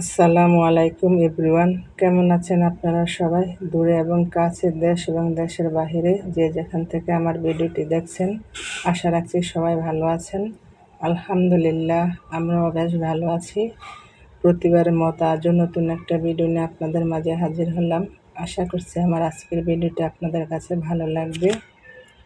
আসসালামু আলাইকুম এভরিওয়ান, কেমন আছেন আপনারা সবাই? দূরে এবং কাছে, দেশ এবং দেশের বাহিরে যে যেখান থেকে আমার ভিডিওটি দেখছেন, আশা রাখছি সবাই ভালো আছেন। আলহামদুলিল্লাহ, আমরাও বেশ ভালো আছি। প্রতিবারের মতো আজও নতুন একটা ভিডিও নিয়ে আপনাদের মাঝে হাজির হলাম। আশা করছি আমার আজকের ভিডিওটি আপনাদের কাছে ভালো লাগবে।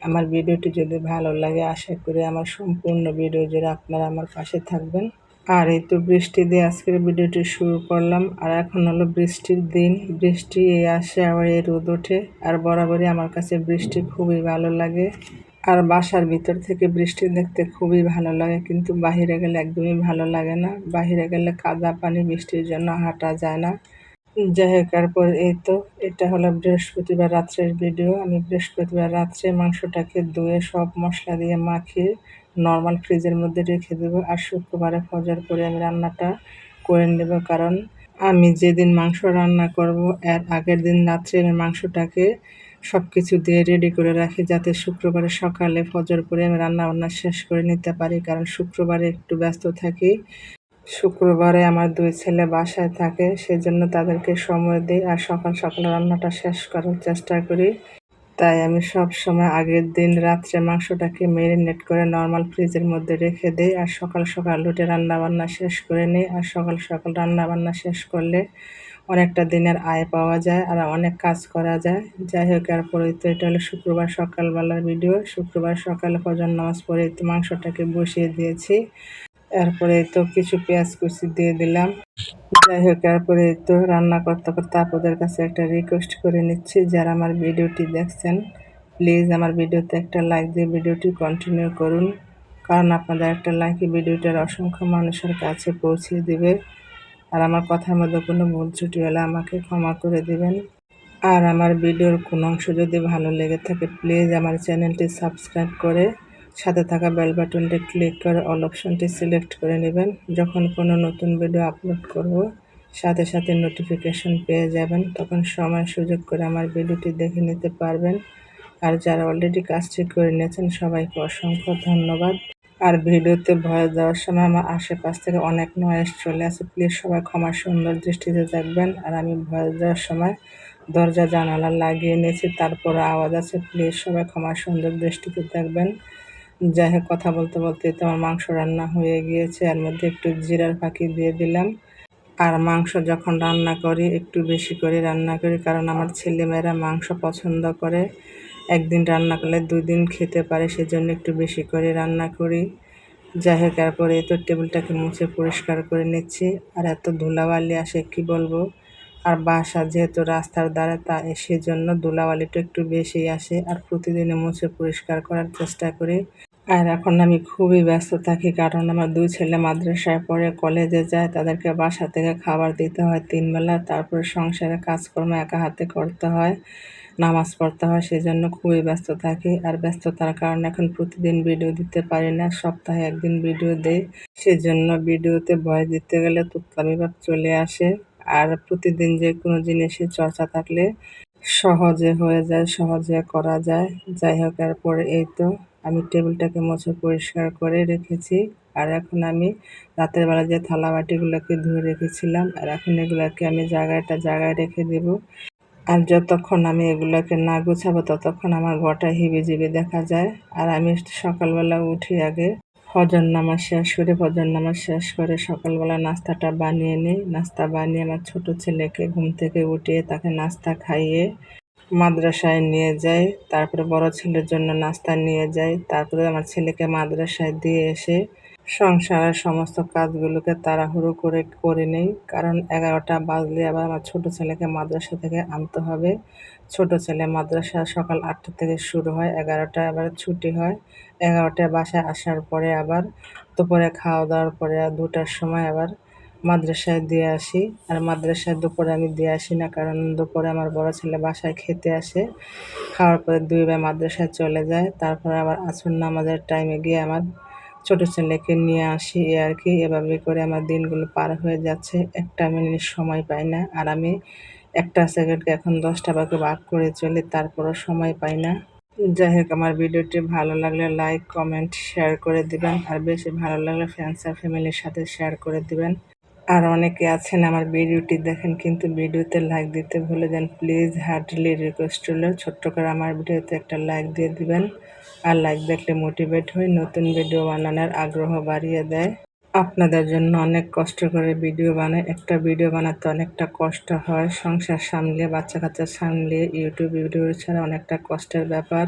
আমার ভিডিওটি যদি ভালো লাগে, আশা করি আমার সম্পূর্ণ ভিডিও জুড়ে আপনারা আমার পাশে থাকবেন। আর এই তো বৃষ্টি দিয়ে আজকের ভিডিওটি শুরু করলাম। আর এখন হলো বৃষ্টির দিন, বৃষ্টি এই আসে আবার এই রোদ ওঠে। আর বরাবরই আমার কাছে বৃষ্টি খুবই ভালো লাগে। আর বাসার ভিতর থেকে বৃষ্টি দেখতে খুবই ভালো লাগে, কিন্তু বাহিরে গেলে একদমই ভালো লাগে না। বাহিরে গেলে কাদা পানি, বৃষ্টির জন্য হাঁটা যায় না। যাই হোক, তারপর এই তো এটা হলো বৃহস্পতিবার রাত্রের ভিডিও। আমি বৃহস্পতিবার রাত্রে মাংসটাকে ধুয়ে সব মশলা দিয়ে মাখিয়ে নর্মাল ফ্রিজের মধ্যে রেখে দেবো। আর শুক্রবারে ফজর করে আমি রান্নাটা করে নেব, কারণ আমি যেদিন মাংস রান্না করব এর আগের দিন রাত্রে আমি মাংসটাকে সব কিছু দিয়ে রেডি করে রাখি, যাতে শুক্রবারে সকালে ফজর করে আমি রান্না বান্না শেষ করে নিতে পারি। কারণ শুক্রবারে একটু ব্যস্ত থাকি। শুক্রবারে আমার 2 ছেলে বাসায় থাকে, সেজন্য তাদেরকে সময় দিই আর সকাল সকাল রান্নাটা শেষ করার চেষ্টা করি। তাই আমি সব সময় আগের দিন রাত্রে মাংসটাকে ম্যারিনেট করে নর্মাল ফ্রিজের মধ্যে রেখে দিই, আর সকাল সকাল উঠে রান্নাবান্না শেষ করে নিই। আর সকাল সকাল রান্নাবান্না শেষ করলে অনেকটা দিনের আয় পাওয়া যায় আর অনেক কাজ করা যায়। যাই হোক, এরপরে তো এটা হলো শুক্রবার সকালবেলার ভিডিও। শুক্রবার সকালে ফজর নামাজ পড়ে তো মাংসটাকে বসিয়ে দিয়েছি। এরপরে তো কিছু পেঁয়াজ কুচি দিয়ে দিলাম। যাই হোক, এরপরে তো রান্না করতে করতে আপনাদের কাছে একটা রিকোয়েস্ট করে নিচ্ছি, যারা আমার ভিডিওটি দেখছেন প্লিজ আমার ভিডিওতে একটা লাইক দিয়ে ভিডিওটি কন্টিনিউ করুন। কারণ আপনাদের একটা লাইকই ভিডিওটার অসংখ্য মানুষের কাছে পৌঁছে দিবে। আর আমার কথার মধ্যে কোনো ভুল ত্রুটি হলে আমাকে ক্ষমা করে দিবেন। আর আমার ভিডিওর কোনো অংশ যদি ভালো লেগে থাকে প্লিজ আমার চ্যানেলটি সাবস্ক্রাইব করে সাথে থাকা বেল বাটনটি ক্লিক করে অল অপশনটি সিলেক্ট করে নেবেন। যখন কোনো নতুন ভিডিও আপলোড করব সাথে সাথে নোটিফিকেশন পেয়ে যাবেন, তখন সময় সুযোগ করে আমার ভিডিওটি দেখে নিতে পারবেন। আর যারা অলরেডি কাজটি করে নিয়েছেন সবাইকে অসংখ্য ধন্যবাদ। আর ভিডিওতে ভয়েস দেওয়ার সময় আমার আশেপাশ থেকে অনেক নয়েজ চলে আসে, প্লিজ সবাই ক্ষমা সুন্দর দৃষ্টিতে দেখবেন। আর আমি ভয়েস দেওয়ার সময় দরজা জানালা লাগিয়ে নিয়েছি, তারপরে আওয়াজ আছে, প্লিজ সবাই ক্ষমা সুন্দর দৃষ্টিতে দেখবেন। যাই হোক, কথা বলতে বলতে তো আমার মাংস রান্না হয়ে গিয়েছে। এর মধ্যে একটু জিরার ফাঁকি দিয়ে দিলাম। আর মাংস যখন রান্না করি একটু বেশি করে রান্না করি, কারণ আমার ছেলেমেয়েরা মাংস পছন্দ করে। একদিন রান্না করলে 2 দিন খেতে পারে, সেজন্য একটু বেশি করে রান্না করি। যাই হোক, এরপরে এই তো টেবিলটাকে মুছে পরিষ্কার করে নিচ্ছি। আর এত ধুলাবালি আসে কি বলবো। আর বাসা যেহেতু রাস্তার ধারে, তা সেজন্য ধুলাবালিটা একটু বেশি আসে। আর প্রতিদিনে মুছে পরিষ্কার করার চেষ্টা করি। আর এখন আমি খুবই ব্যস্ত থাকি, কারণ আমার 2 ছেলে মাদ্রাসায় পড়ে, কলেজে যায়, তাদেরকে বাসা থেকে খাবার দিতে হয় 3 বেলা। তারপরে সংসারে কাজকর্ম একা হাতে করতে হয়, নামাজ পড়তে হয়, সেজন্য খুবই ব্যস্ত থাকি। আর ব্যস্ততার কারণে এখন প্রতিদিন ভিডিও দিতে পারি না, সপ্তাহে একদিন ভিডিও দেই। সেজন্য ভিডিওতে ভয়েস দিতে গেলে তুৎকামি ভাব চলে আসে। আর প্রতিদিন যে কোনো জিনিসের চর্চা থাকলে সহজে হয়ে যায়, সহজে করা যায়। যাই হোক, এরপরে এই তো আমি টেবিলটাকে মুছে পরিষ্কার করে রেখেছি। আর এখন আমি রাতের বেলা যে থালা বাটিগুলোকে ধুয়ে রেখেছিলাম, আর এখন এগুলোকে আমি জায়গায় রেখে দেব। আর যতক্ষণ আমি এগুলোকে না গুছাবো ততক্ষণ আমার ঘরটা হিবিজিবি দেখা যায়। আর আমি সকালবেলা উঠি, আগে ফজর নামাজ শেষ করে সকালবেলা নাস্তাটা বানিয়ে নিই। নাস্তা বানিয়ে আমার ছোট ছেলেকে ঘুম থেকে উঠিয়ে তাকে নাস্তা খাইয়ে মাদ্রাসায় নিয়ে যাই। তারপরে বড় ছেলের জন্য নাস্তা নিয়ে যাই। তারপরে আমার ছেলেকে মাদ্রাসায় দিয়ে এসে সংসারের সমস্ত কাজগুলোকে তাড়াহুড়ো করে নেই, কারণ 11টা বাজলে আবার আমার ছোট ছেলেকে মাদ্রাসা থেকে আনতে হবে। ছোট ছেলে মাদ্রাসা সকাল 8টা থেকে শুরু হয়, 11টায় আবার ছুটি হয়। 11টায় বাসায় আসার পরে আবার দুপুরে খাওয়া দাওয়ার পরে 2টার সময় আবার মাদ্রাসায় দিয়ে আসি। আর মাদ্রাসায় দুপুরে আমি দিয়ে আসি না, কারণ দুপুরে আমার বড় ছেলে বাসায় খেতে আসে। খাওয়ার পরে 2 ভাই মাদ্রাসায় চলে যায়। তারপরে আবার আসর নামাজের টাইমে গিয়ে আমার ছোট ছেলেকে নিয়ে আসি, এই আর কি। এভাবে করে আমার দিনগুলো পার হয়ে যাচ্ছে, 1 মিনিট সময় পাই না। আর আমি একটা সেকেন্ডকে এখন 10টা ভাগে ভাগ করে চলি, তারপরও সময় পাই না। যাই হোক, আমার ভিডিওটি ভালো লাগলে লাইক কমেন্ট শেয়ার করে দিবেন। আর বেশি ভালো লাগলে ফ্রেন্ডস আর ফ্যামিলির সাথে শেয়ার করে দিবেন। আর অনেকে আছেন আমার ভিডিওটি দেখেন কিন্তু ভিডিওতে লাইক দিতে ভুলে যান। প্লিজ হার্টলি রিকোয়েস্ট হলো ছোট্ট করে আমার ভিডিওতে একটা লাইক দিয়ে দিবেন। আর লাইক দেখলে মোটিভেট হয়ে নতুন ভিডিও বানানোর আগ্রহ বাড়িয়ে দেয়। আপনাদের জন্য অনেক কষ্ট করে ভিডিও বানাই। একটা ভিডিও বানাতে অনেকটা কষ্ট হয়, সংসার সামলিয়ে বাচ্চা কাচ্চা সামলিয়ে ইউটিউব ভিডিও ছাড়া অনেকটা কষ্টের ব্যাপার।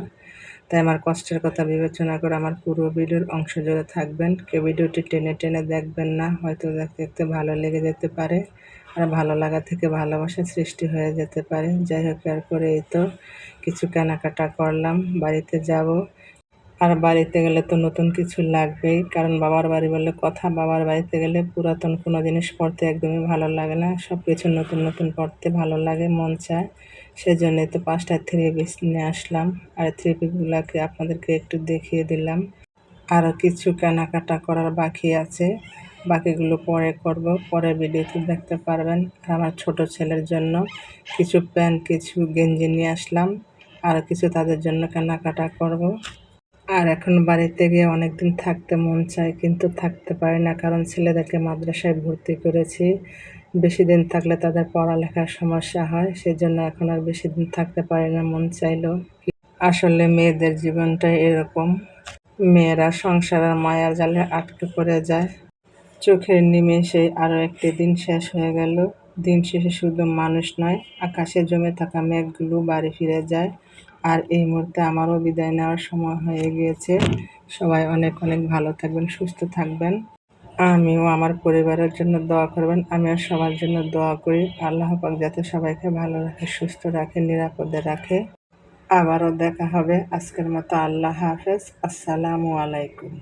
তাই আমার কষ্টের কথা বিবেচনা করে আমার পুরো ভিডিওর অংশ জুড়ে থাকবেন। কেউ ভিডিওটি টেনে টেনে দেখবেন না, হয়তো দেখতে দেখতে ভালো লেগে যেতে পারে, আর ভালো লাগা থেকে ভালোবাসা সৃষ্টি হয়ে যেতে পারে। যাই হোক, এরপরে এই তো কিছু কেনাকাটা করলাম, বাড়িতে যাব। আর বাড়িতে গেলে তো নতুন কিছু লাগবেই, কারণ বাবার বাড়ি বলে কথা। বাবার বাড়িতে গেলে পুরাতন কোনো জিনিস পরতে একদমই ভালো লাগে না, সব কিছু নতুন নতুন পরতে ভালো লাগে, মন চায়। সেজন্যই তো 5টা থ্রি পিস নিয়ে আসলাম, আর থ্রি পিসগুলোকে আপনাদেরকে একটু দেখিয়ে দিলাম। আরও কিছু কেনাকাটা করার বাকি আছে, বাকিগুলো পরে করব, পরে ভিডিওতে দেখতে পারবেন। আর আমার ছোট ছেলের জন্য কিছু প্যান্ট, কিছু গেঞ্জি নিয়ে আসলাম, আর কিছু তাদের জন্য কেনাকাটা করব। আর এখন বাড়িতে গিয়ে অনেকদিন থাকতে মন চায়, কিন্তু থাকতে পারি না, কারণ ছেলেদেরকে মাদ্রাসায় ভর্তি করেছি। বেশি দিন থাকলে তাদের পড়ালেখার সমস্যা হয়, সেজন্য এখন আর বেশি দিন থাকতে পারি না, মন চাইলেও। আসলে মেয়েদের জীবনটাই এরকম, মেয়েরা সংসারের মায়ার জালে আটকে পড়ে যায়। চোখের নিমেষেই আরও একটি দিন শেষ হয়ে গেল। দিন শেষে শুধু মানুষ নয়, আকাশে জমে থাকা মেঘগুলো বাড়ি ফিরে যায়। আর এই মুহূর্তে আমারও বিদায় নেওয়ার সময় হয়ে গিয়েছে। সবাই অনেক অনেক ভালো থাকবেন, সুস্থ থাকবেন। আমিও আমার পরিবারের জন্য দোয়া করবেন। আমিও সবার জন্য দোয়া করি, আল্লাহ পাক যাতে সবাইকে ভালো রাখে, সুস্থ রাখে, নিরাপদে রাখে। আবারও দেখা হবে। আজকের মতো আল্লাহ হাফেজ। আসসালামু আলাইকুম।